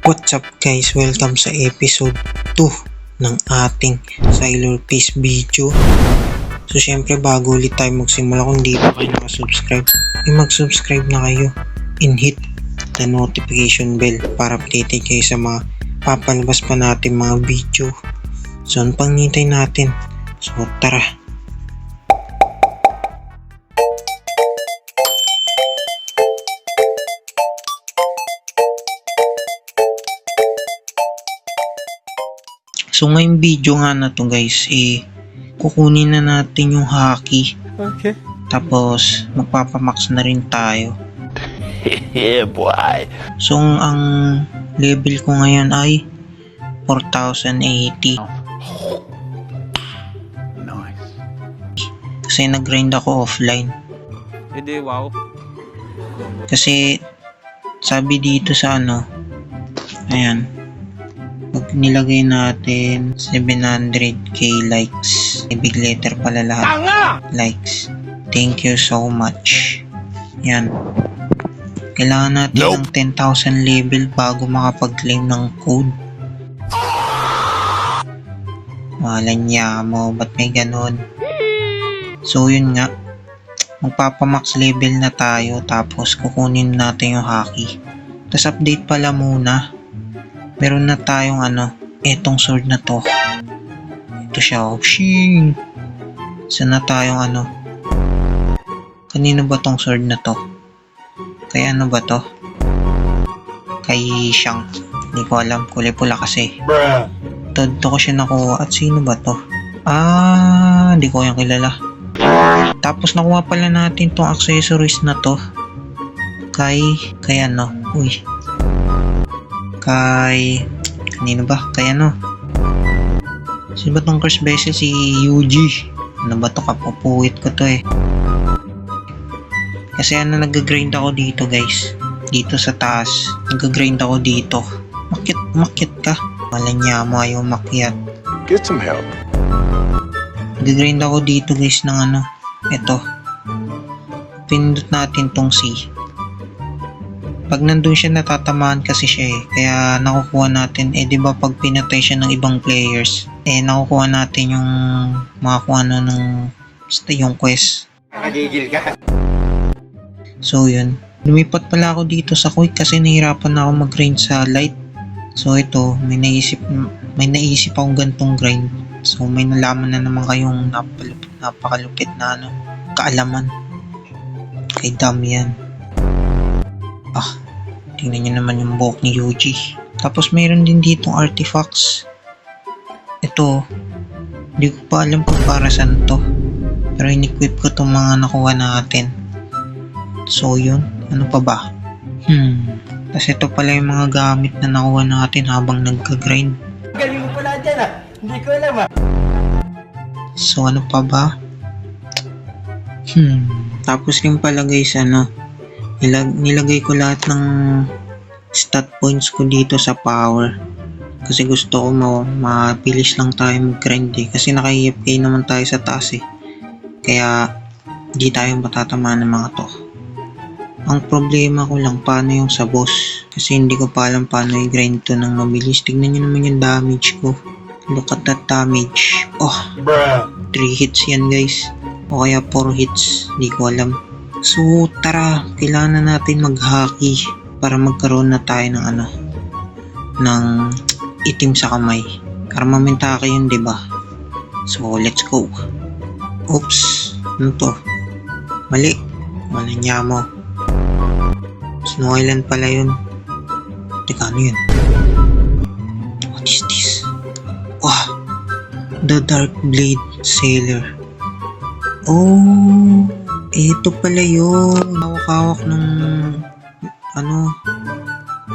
What's up guys? Welcome sa episode 2 ng ating Sailor Fish video. So syempre bago ulit tayo magsimula, kung di pa kayo nakasubscribe, mag-subscribe na kayo and hit the notification bell para updated kayo sa mga papalabas pa natin mga video. So ang panghintay natin? So tara! So ngayong video nga na to guys, kukunin na natin yung haki. Okay. Tapos magpapamax na rin tayo. Yeah, boy. So ang level ko ngayon ay 4080. Nice. Kasi nag-grind ako offline. Hindi, wow. Kasi sabi dito sa ayan, pag nilagay natin 700k likes, big letter pala lahat. Tanga! Likes. Thank you so much. Yan. Kailangan natin ng 10,000 level bago makapag-claim ng code. Walang niya mo, ba't may ganun? So yun nga, magpapamax level na tayo, tapos kukunin natin yung haki. Tapos update pala muna. Meron na tayong etong sword na to. Ito siya, oh, shing! Saan na tayong kanino ba tong sword na to? Kay ba to? Kay Shang. Hindi ko alam, kulay pula kasi. Bruh. Todo ko siya nakuha. At sino ba to? Hindi ko yung kilala. Tapos nakuha pala natin tong accessories na to. Kay uy. Kanino ba? Sino ba tong curse vessel? Si Yuji. Ano ba to? Kapupuwit ko to eh. Kasi nag-grind ako dito guys. Dito sa taas. Nag-grind ako dito. Umakyat ka. Walang niya mo, ayaw umakyat. Get some help. Nag-grind ako dito guys ng ito. Pindot natin tong C. Pag nandun siya, natatamaan kasi siya eh. Kaya nakukuha natin, diba pag pinatay siya ng ibang players, nakukuha natin yung mga kung yung quest. Nakagigil ka. So yun. Lumipat pala ako dito sa quick kasi nahirapan na ako mag-grind sa light. So ito, may naisip akong gantong grind. So may nalaman na naman kayong napakalupit na kaalaman. Kay Damian. Tingnan nyo naman yung buhok ni Yuji. Tapos mayroon din ditong artifacts. Ito, hindi ko pa alam kung para saan to. Pero in-equip ko itong mga nakuha natin. So yun, ano pa ba? Tapos ito pala yung mga gamit na nakuha natin habang nagka-grind. Galing mo pala dyan Hindi ko alam So ano pa ba? Tapos rin pala guys, nilagay ko lahat ng stat points ko dito sa power. Kasi gusto ko mabilis lang tayo mag-grind eh. Kasi naka-EFK naman tayo sa taas eh. Kaya di tayo matatamaan ng mga to. Ang problema ko lang paano yung sa boss. Kasi hindi ko pa alam paano i-grind to ng mabilis. Tignan nyo naman yung damage ko. Look at that damage. Bruh. 3 hits yan guys. O kaya 4 hits. Hindi ko alam. So tara, kailangan na natin mag-haki para magkaroon na tayo ng itim sa kamay. Armamentake yun, diba? So let's go. Oops, ano to? Mali. Wala niya mo. Snow Island pala yun. Teka, ano yun? What is this? The Dark Blade Sailor. Oh, ito pala yun. Hawak-hawak ng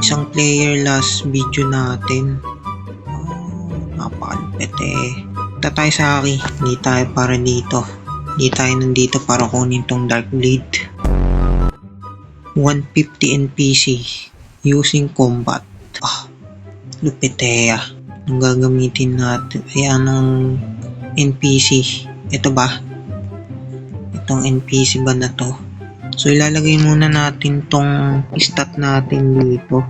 isang player last video natin. Napakalupit eh. Punta tayo sa haki. Hindi tayo para dito. Hindi tayo nandito para kunin tong Dark Blade. 150 NPC using combat. Lupit eh. Ang gagamitin natin ay anong NPC. Ito ba? Itong NPC ba na to? So ilalagay muna natin tong stat natin dito.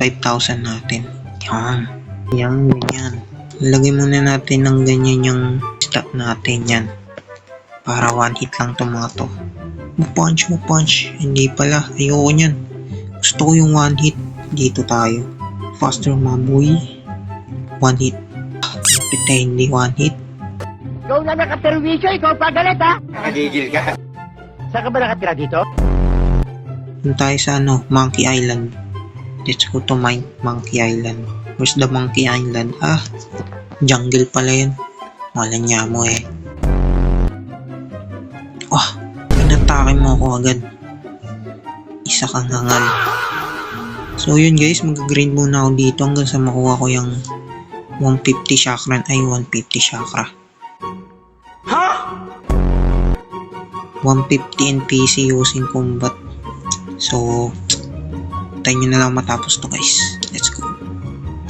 5,000 natin. Yan. Yan, ganyan. Lagay muna natin ng ganyan yung stock natin yan. Para one hit lang itong mga to. Punch. Hindi pala. Ayoko nyan. Gusto ko yung one hit. Dito tayo. Faster maboy. One hit. Pita hindi one hit. Ikaw na nakaperwisyo, ikaw pa galit ha? Nagigil ka. Saan ka ba nakatira dito? Doon tayo sa Monkey Island. Let's go to Monkey Island. Where's the Monkey Island? Jungle pala yun. Wala niya mo eh. Inatake mo ako agad. Isa kang hangal. So yun guys, mag-grind muna ako dito hanggang sa makuha ko yung 150 chakra. 150 chakra. 150 NPC using combat. So, tayo nyo na lang matapos to guys. Let's go.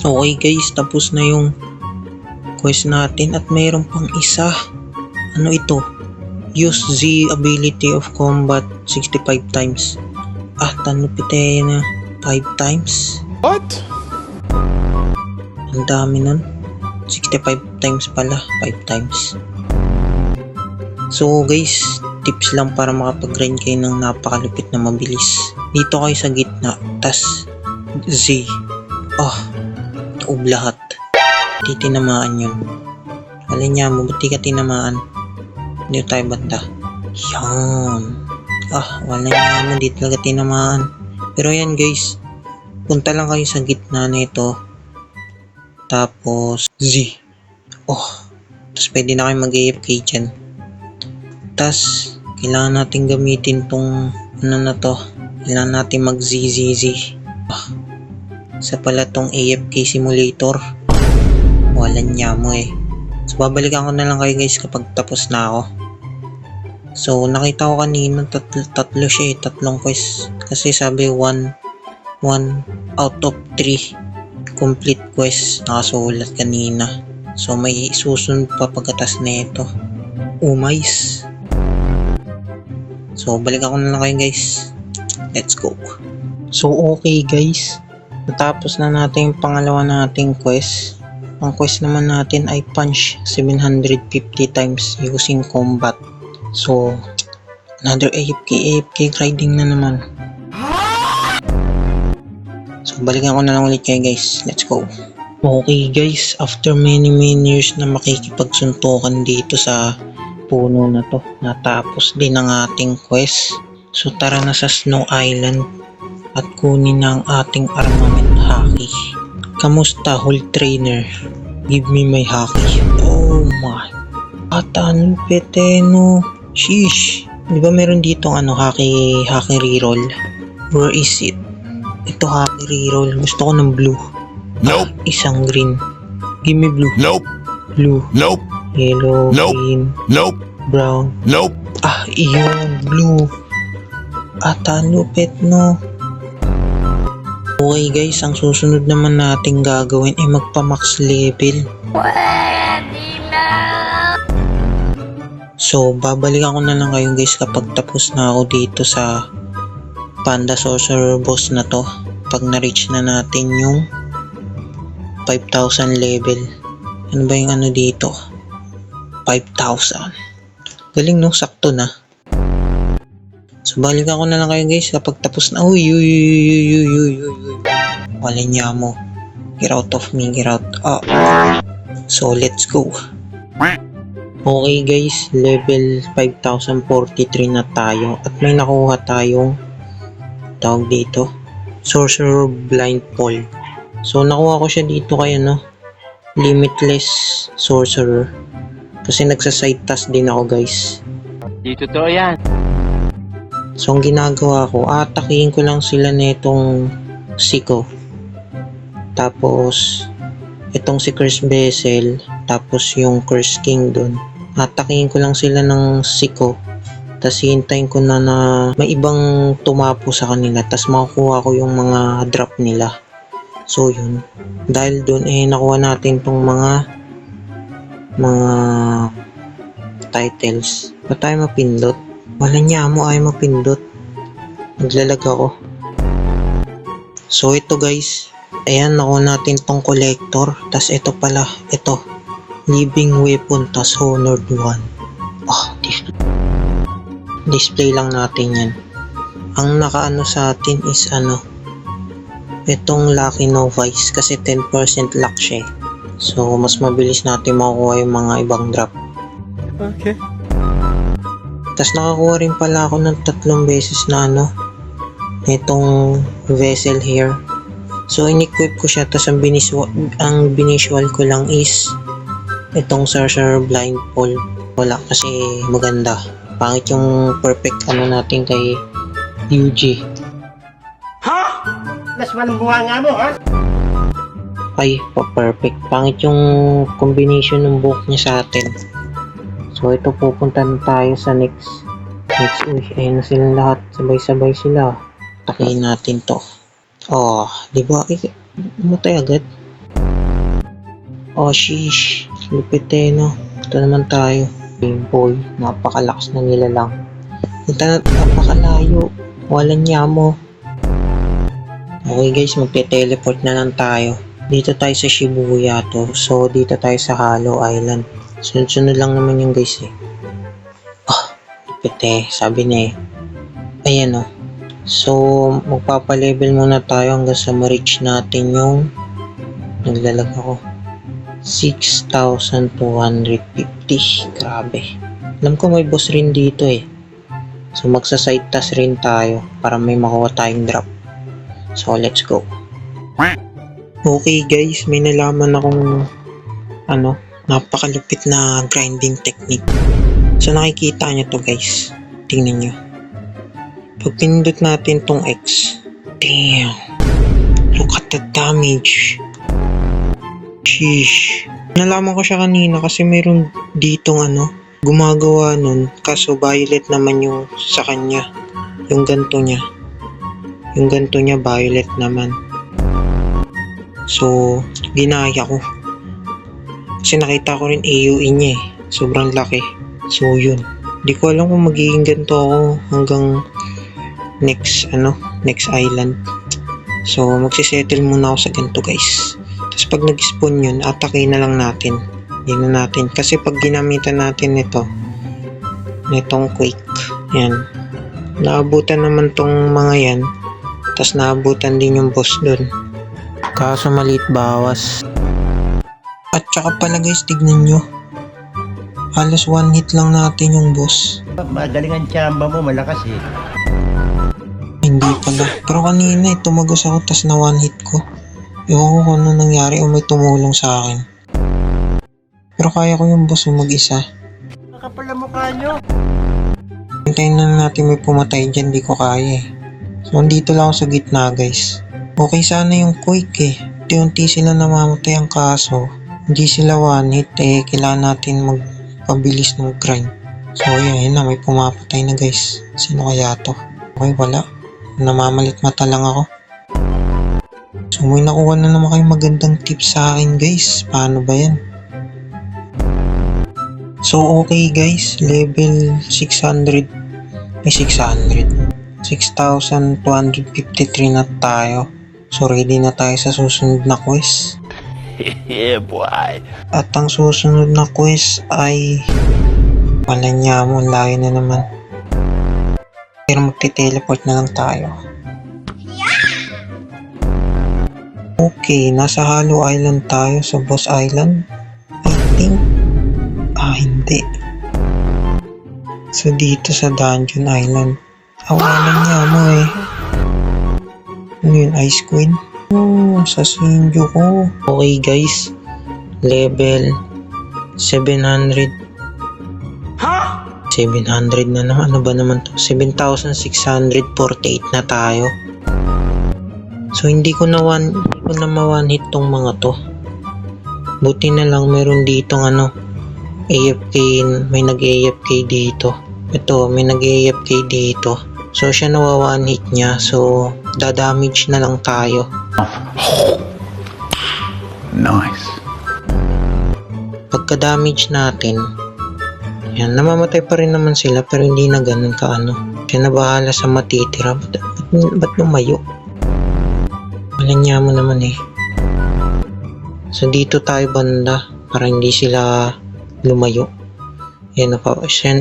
Okay guys, tapos na yung quest natin at mayroon pang isa. Ano ito? Use the ability of combat 65 times. Tanupite na 5 times. What? Ang dami nun. 65 times pala. 5 times. So guys, tips lang para makapag-grind kayo ng napakalupit na mabilis. Dito kayo sa gitna, tas Z. Taob lahat. Di tinamaan yun. Alin niya mo, ba't di ka tinamaan? Hindi tayo banda. Yan. Wala niya mo, di talaga tinamaan. Pero yan guys, punta lang kayo sa gitna na ito. Tapos Z. Tapos pwede na kayo mag-AFK dyan. Tapos kailangan natin gamitin tong kailangan natin mag-ZZZ. Isa pala tong AFK simulator. Walang niya mo eh. So babalikan ko na lang kayo guys kapag tapos na ako. So nakita ko kanina tatlo siya eh, tatlong quest. Kasi sabi 1 out of 3 complete quest nakasulat kanina. So may susunod pa pagkatas na ito. Umays. So balikan ko na lang kayo guys. Let's go. So okay guys, natapos na natin yung pangalawa nating quest. Ang quest naman natin ay punch 750 times using combat. So another AFK grinding na naman. So balikan ko na lang ulit kayo guys. Let's go. Okay guys, after many years na makikipagsuntukan dito sa puno na to, natapos din ang ating quest. So tara na sa Snow Island at kunin na ang ating armament haki. Kamusta Hull Trainer? Give me my haki. Oh my. Anong peteno? Sheesh. Di ba meron dito haki reroll? Where is it? Ito haki reroll. Gusto ko ng blue. Nope. Isang green. Give me blue. Nope. Blue. Nope. Yellow. Nope. Green. Nope. Brown. Nope. Iyon. Blue. Lupit no. Okay guys, ang susunod naman natin gagawin ay magpa-max level. So, babalikan ko na lang kayo guys kapag tapos na ako dito sa Panda Sorcerer boss na to. Pag na-reach na natin yung 5,000 level. Ano ba yung dito? 5,000. Galing no, sakto na. So, balikan ko na lang kayo guys kapag tapos na. Uy. Wala niya mo. Get out of me, get out. So, let's go. Okay guys, level 5,043 na tayo. At may nakuha tayong tawag dito, Sorcerer Blindfold. So, nakuha ko siya dito kay Limitless Sorcerer. Kasi nagsa-side task din ako guys. Di totoo yan. So, ang ginagawa ko, atakihin ko lang sila nitong Siko. Tapos, itong si Curse Vessel. Tapos, yung Curse King dun. Atakihin ko lang sila ng Siko. Tapos, hintayin ko na may ibang tumapo sa kanila. Tapos, makukuha ko yung mga drop nila. So, yun. Dahil dun, nakuha natin tong mga titles. Ba't tayo mapindot? Wala niya mo ay mapindot. Naglalag ako. So ito guys, ayan, nakuha natin tong collector. Tas ito pala, ito, living weapon, tas honored one. Display lang natin yan. Ang nakaano sa atin is itong Lucky Novice kasi 10% luck siya. So mas mabilis natin makukuha yung mga ibang drop. Okay. Tas nakakuha rin pala ako ng 3 beses na itong vessel here. So in-equip ko siya, tas ang binisual ko lang is itong Sorcerer Blindfold. Wala kasi maganda. Pangit yung perfect natin kay UG. Ha? Mas malumbuha nga mo, ha? Ay, pa-perfect. Pangit yung combination ng buhok niya sa atin. So ito, pupunta na tayo sa next. Uy, ayun na silang lahat. Sabay-sabay sila. Takihin natin to. Oh, di ba? Matay agad. Oh, sheesh. Lupit no. Ito naman tayo. Game Boy. Napakalakas na nila lang. Ito na, napakalayo. Walang nyamo. Okay guys, magte-teleport na lang tayo. Dito tayo sa Shibuya to. So, dito tayo sa Hollow Island. Sunod-sunod lang naman yung guys lupit sabi niya Ayan So, magpapalevel muna tayo hanggang sa ma-reach natin yung naglalag ako 6,250. Grabe. Alam ko may boss rin dito So, magsa-side task rin tayo para may makuha tayong drop. So, let's go. Okay guys, may nalaman akong napakalupit na grinding technique. So nakikita nyo to guys. Tingnan nyo. Pag pinindot natin tong X. Damn. Look at the damage. Sheesh. Nalaman ko siya kanina kasi meron ditong gumagawa nun. Kaso violet naman yung sa kanya. Yung ganto niya. Yung ganto niya violet naman. So, ginaya ko. Kasi nakita ko rin AUE niya Sobrang laki. So yun. Di ko alam kung magiging ganito ako hanggang next island. So magsisettle muna ako sa ganito guys. Tapos pag nag-spawn yun, atake na lang natin. Hindi na natin. Kasi pag ginamitan natin nitong Quake. Yan. Naabutan naman tong mga yan. Tapos naabutan din yung boss dun. Kaso maliit bawas. At saka pala guys, tignan nyo. Halos one hit lang natin yung boss. Magaling ang tsamba mo, malakas Hindi pala. Pero kanina tumagos ako tas na one hit ko. Ewan ko kung ano nangyari o may tumulong sa akin. Pero kaya ko yung boss mag-isa. Nakapala mukha nyo. Hintayin na natin may pumatay dyan, di ko kaya So andito lang ako sa gitna guys. Okay sana yung Quake Unti-unti sila namamatay ang kaso. Hindi sila one hit kailangan natin magpabilis ng grind. So yun na, may pumapatay na guys. Sino kaya to? Okay, wala. Namamalit mata lang ako. So may nakuha na naman kayong magandang tips sa akin guys. Paano ba yan? So okay guys, level 600. 6,253 na tayo. So ready na tayo sa susunod na quest. Yeah, boy. At ang susunod na quest ay wala niya mo, layo na naman. Pero magte-teleport na lang tayo. Okay, nasa Hollow Island tayo sa Boss Island. I think. Hindi. So dito sa Dungeon Island. Wala niya mo Ano yun, Ice Queen? Oh, sa Sinjo ko. Okay guys, level 700. 700 na naman. Ano ba naman to? 7,648 na tayo. So hindi ko na ma-one hit tong mga to. Buti na lang meron ditong AFK, may nag-AFK dito. Ito, may nag-AFK dito. So siya nawa-one hit niya. So da-damage na lang tayo. Nice. Pagka-damage natin, yan, namamatay pa rin naman sila pero hindi na ganun Siya na bahala sa matitira. Ba't lumayo? Walang niya mo naman eh. So dito tayo banda para hindi sila lumayo. Yan,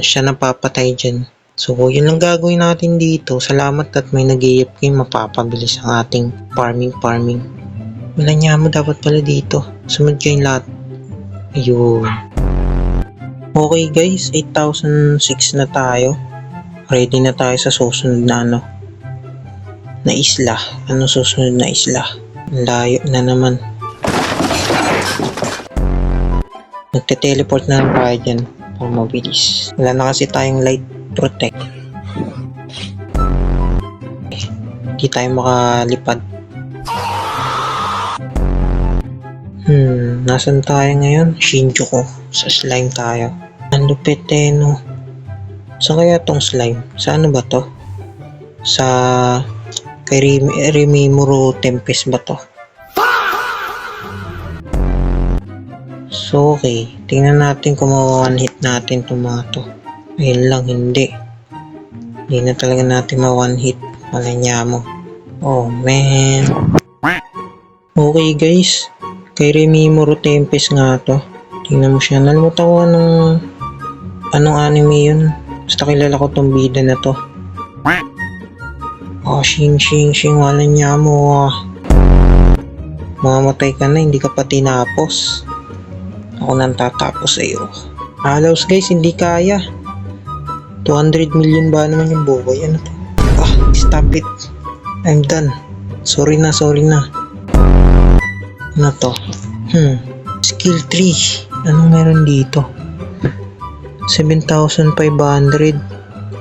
siya napapatay dyan. So yun lang gagawin natin dito. Salamat at may nag-AFK, mapapabilis ang ating farming. Walang niya mo dapat pala dito. Sumunod kayong lahat. Ayun. Okay guys, 8,006 na tayo. Ready na tayo sa susunod na na isla. Ano susunod na isla? Layo na naman. Nagte-teleport na lang tayo dyan para mabilis. Wala na kasi tayong light protect. Hindi tayo makalipad. Nasaan tayo ngayon? Shinjuku. Sa slime tayo. Ang lupit eh, no? Saan kaya tong slime? Sa ano ba to? Sa kay Rimimuro Tempest ba to? So okay, tingnan natin kung ma-one hit natin itong mga to. Ayun lang, hindi. Hindi na talaga natin ma-one hit. Malanya mo. Oh man. Okay guys, kay Rimimuro Tempest nga to. Tingnan mo siya. Nalimutan ko anong anime yun. Basta kilala ko tong bida na to. Oh, shing, wala niya mo. Mamamatay ka na, hindi ka pa tinapos. Ako nang tatapos sa'yo. Halos guys, hindi kaya. 200 million ba naman yung buhay? Ano to? Stop it. I'm done. Sorry na. Ano to? Skill 3. Anong meron dito? 7,500.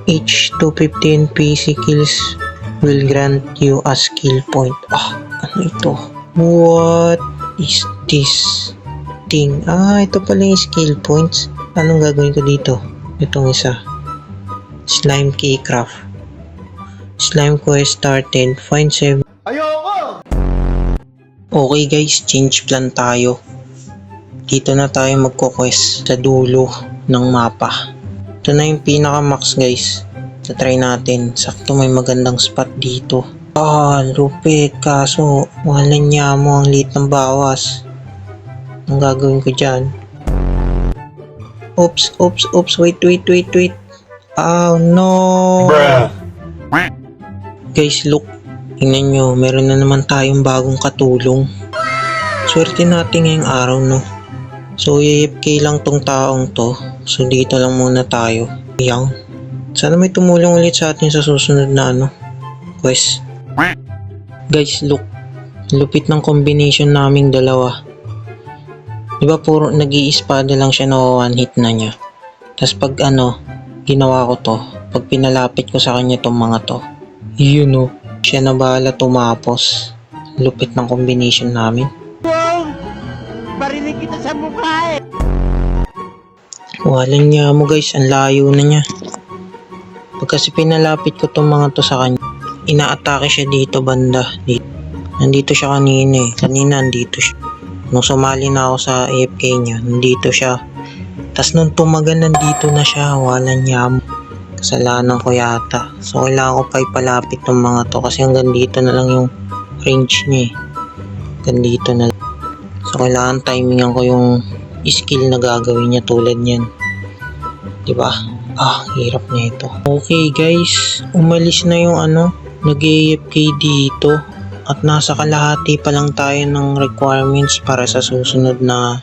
Each 250 NPC kills will grant you a skill point. Ano ito? What is this thing? Ito pala yung skill points. Anong gagawin ko dito? Itong isa. Slime Keycraft. Slime quest started. Find 7. Ayoko! Okay guys, change plan tayo. Dito na tayo magko-quest sa dulo ng mapa. Ito na yung pinaka-max guys. Try natin. Sakto may magandang spot dito. Lupit. Kaso, walang niya mo ang liit ng bawas. Anong gagawin ko dyan? Oops. Wait. Oh no! Bruh. Guys, look. Tingnan nyo. Meron na naman tayong bagong katulong. Swerte natin ngayong araw, no? So, AFK lang tong taong to. So, dito lang muna tayo. Yang. Sana may tumulong ulit sa atin sa susunod na quest. Guys, look. Lupit ng combination naming dalawa. Diba puro nag-i-espada lang siya na one hit na niya. Tapos pag ginawa ko to. Pag pinalapit ko sa kanya tong mga to. Yun siya na bahala tumapos. Lupit ng combination namin. Barinig kita sa mukha eh! Walang niya mo guys, ang layo na niya. Pag kasi pinalapit ko tong mga to sa kanya, ina-atake siya dito banda. Dito. Nandito siya kanina eh. Kanina nandito siya. Nung sumali na ako sa AFK niya, nandito siya. Tas nung tumagal nandito na siya, walang niya mo. Kasalanan ko yata. So kailangan ko pa ipalapit tong mga to kasi hanggang dito na lang yung range niya eh. Hanggang dito na lang. So, kailangan timingan ko yung skill na gagawin niya tulad niyan. Diba? Hirap na ito. Okay guys, umalis na yung nag-AFK dito. At nasa kalahati pa lang tayo ng requirements para sa susunod na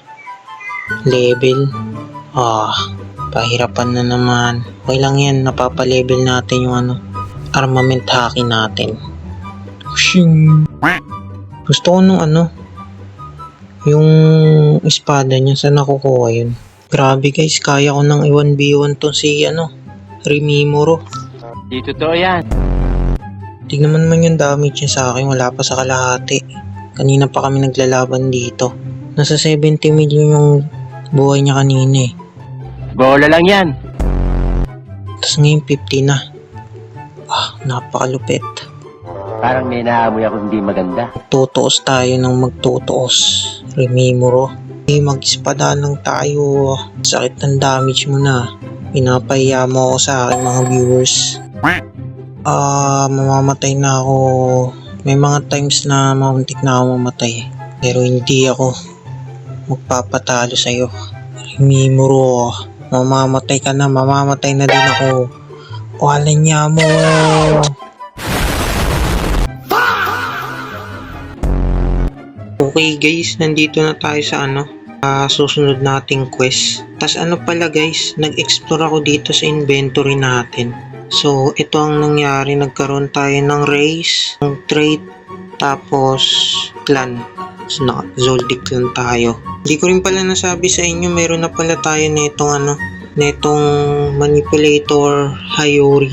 level. Pahirapan na naman. Okay lang yan, napapa-level natin yung armament hacking natin. Shing! Gusto ko nung yung espada niya, saan nakukuha yun? Grabe guys, kaya ko nang i-1v1 to si Rimimuro. Di totoo yan. Tignan mo naman yung damage niya sa akin, wala pa sa kalahati. Kanina pa kami naglalaban dito. Nasa 70 million yung buhay niya kanina eh. Bola lang yan. Tapos ngayon 50 na. Napakalupit. Parang may naamoy ako hindi maganda. Magtutuos tayo ng magtutuos. Rimimuro. Mag-espada lang tayo. Sakit ng damage mo na. Pinapahiya mo ako sa aking mga viewers. Mamamatay na ako. May mga times na mauntik na ako mamatay. Pero hindi ako magpapatalo sa'yo. Mimuro, mamamatay ka na, mamamatay na din ako. Walan niya mo. Okay guys, nandito na tayo sa susunod nating quest. Tas pala guys, nag-explore ako dito sa inventory natin. So, ito ang nangyari. Nagkaroon tayo ng race, ng trait, tapos clan. So, Zoldyck clan tayo. Hindi ko rin pala nasabi sa inyo, meron na pala tayo netong manipulator Hayori.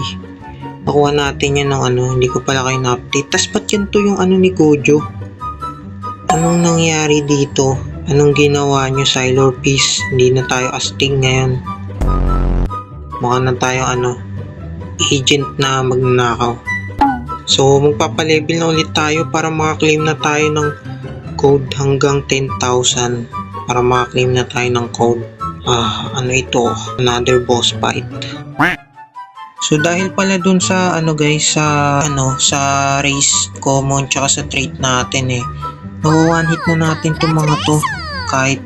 Nakuha natin yan ng hindi ko pala kayo na-update. Tas ba't yan to yung ni Gojo? Anong nangyari dito? Anong ginawa nyo, Sailor Peace? Hindi na tayo astig ngayon. Mukha na tayo agent na magnanakaw. So, magpapalevel na ulit tayo para makaklaim na tayo ng code hanggang 10,000. Para makaklaim na tayo ng code. Ito? Another boss fight. So, dahil pala dun sa guys, sa race, common, tsaka sa trait natin one hit na natin itong mga to. Kahit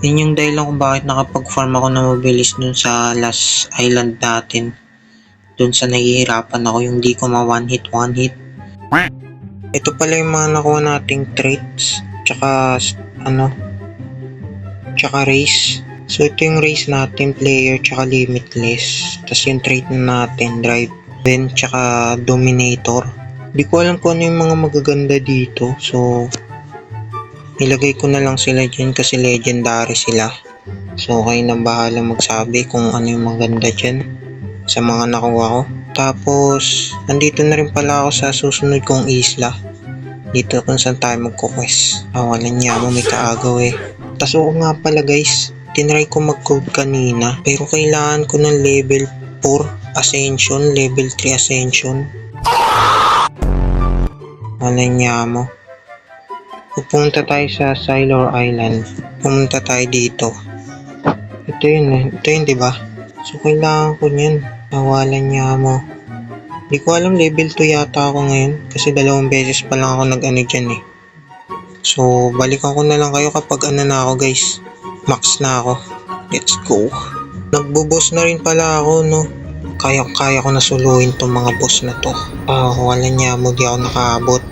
yun yung dahilan kung bakit nakapag-farm ako na mabilis dun sa last island natin. Dun sa nahihirapan ako yung di ko one hit. Ito pala yung mga nakuha nating traits. Tsaka race. So ito yung race natin, player, tsaka limitless. Tapos yung trait na natin, drive, then tsaka dominator. Di ko alam kung ano yung mga magaganda dito. So, ilagay ko na lang sila dyan kasi legendary sila. So, kayo na bahala magsabi kung ano yung maganda dyan sa mga nakuha ko. Tapos, nandito na rin pala ako sa susunod kong isla. Dito kung saan tayo magko-quest. Walan niya mo, may kaagaw Tapos, oo nga pala guys, tinry ko mag-code kanina. Pero kailangan ko ng level 4 ascension, level 3 ascension. Walan niya mo. Pupunta tayo sa Sailor Island. Pumunta tayo dito. Ito yun diba? So kailangan ko niyan. Walan niya mo. Di ko alam, level 2 yata ako ngayon. Kasi 2 beses pa lang ako dyan So balikan ko na lang kayo kapag na ako guys. Max na ako. Let's go. Nagbo-boss na rin pala ako Kaya ko na suluhin tong mga boss na to. Walan niya mo, di ako nakaabot.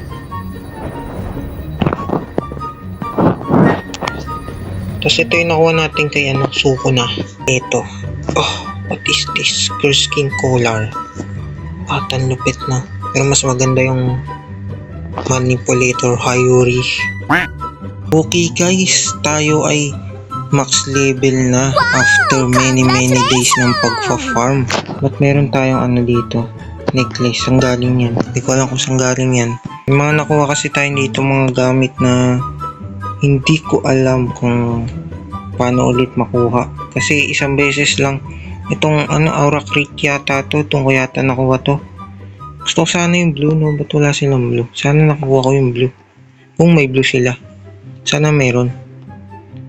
Tapos ito yung nakuha natin kay suko na. Ito. What is this? Curse King Collar. Ang lupit na. Pero mas maganda yung manipulator Hayori. Okay guys, tayo ay max level na after many days ng pagfa-farm. Ba't meron tayong dito? Necklace. Saan galing yan? Hindi ko alam kung saan galing yan. May mga nakuha kasi tayo dito mga gamit na hindi ko alam kung paano ulit makuha. Kasi isang beses lang. Itong aura crate yata to. Itong ko yata nakuha to. Gusto ko sana yung blue Ba't wala silang blue? Sana nakuha ko yung blue. Kung may blue sila. Sana meron.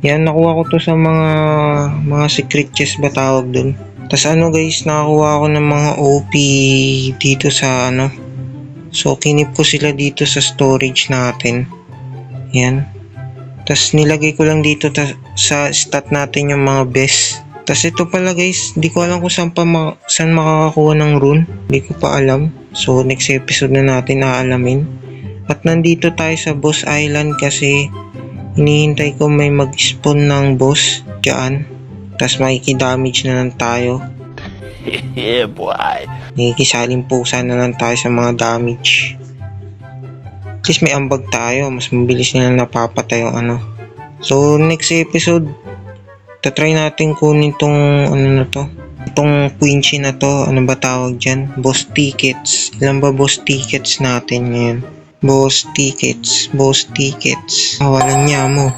Yan, nakuha ko to sa mga secret chest ba tawag dun. Tas guys, nakakuha ko ng mga OP dito sa So kinip ko sila dito sa storage natin. Yan. Tas nilagay ko lang dito sa stat natin yung mga best. Tas ito pala guys, di ko alam kung saan makakakuha ng rune. Di ko pa alam. So next episode na natin aalamin. At nandito tayo sa boss island kasi hinihintay ko may mag-spawn ng boss dyan. Tas makikidamage na lang tayo. Yeah, boy. Nakikisaling pusa na lang tayo sa mga damage. At least may ambag tayo. Mas mabilis nilang napapatay yung So next episode, tatry natin kunin tong itong Quincy na to. Ano ba tawag dyan? Boss tickets. Ilan ba boss tickets natin ngayon? Boss tickets. Walan niya mo.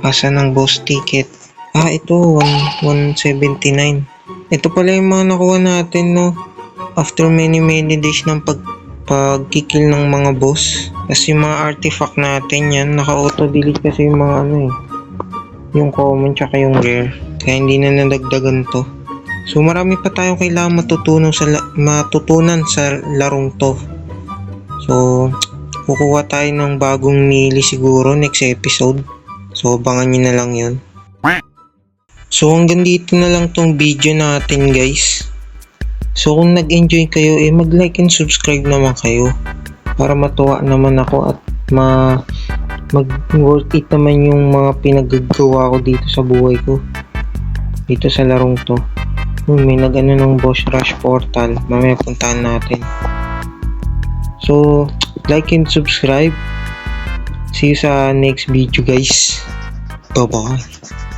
Asan ang boss ticket? Ito 179. Ito pala yung mga nakuha natin after many days ng pagkikil ng mga boss. Kasi yung mga artifact natin yan, naka-auto-delete kasi yung mga yung common tsaka yung rare. Kaya hindi na nadagdagan to. So marami pa tayong kailangan matutunan sa larong to. So, kukuha tayo ng bagong melee siguro next episode. So, abangan nyo na lang yun. So, hanggang dito na lang tong video natin guys. So, kung nag-enjoy kayo, mag-like and subscribe naman kayo. Para matuwa naman ako at mag-worth it naman yung mga pinagagawa ko dito sa buhay ko. Dito sa larong to. May nag-ano ng Boss Rush Portal. Mamaya puntahan natin. So, like and subscribe. See you sa next video guys. Bye-bye.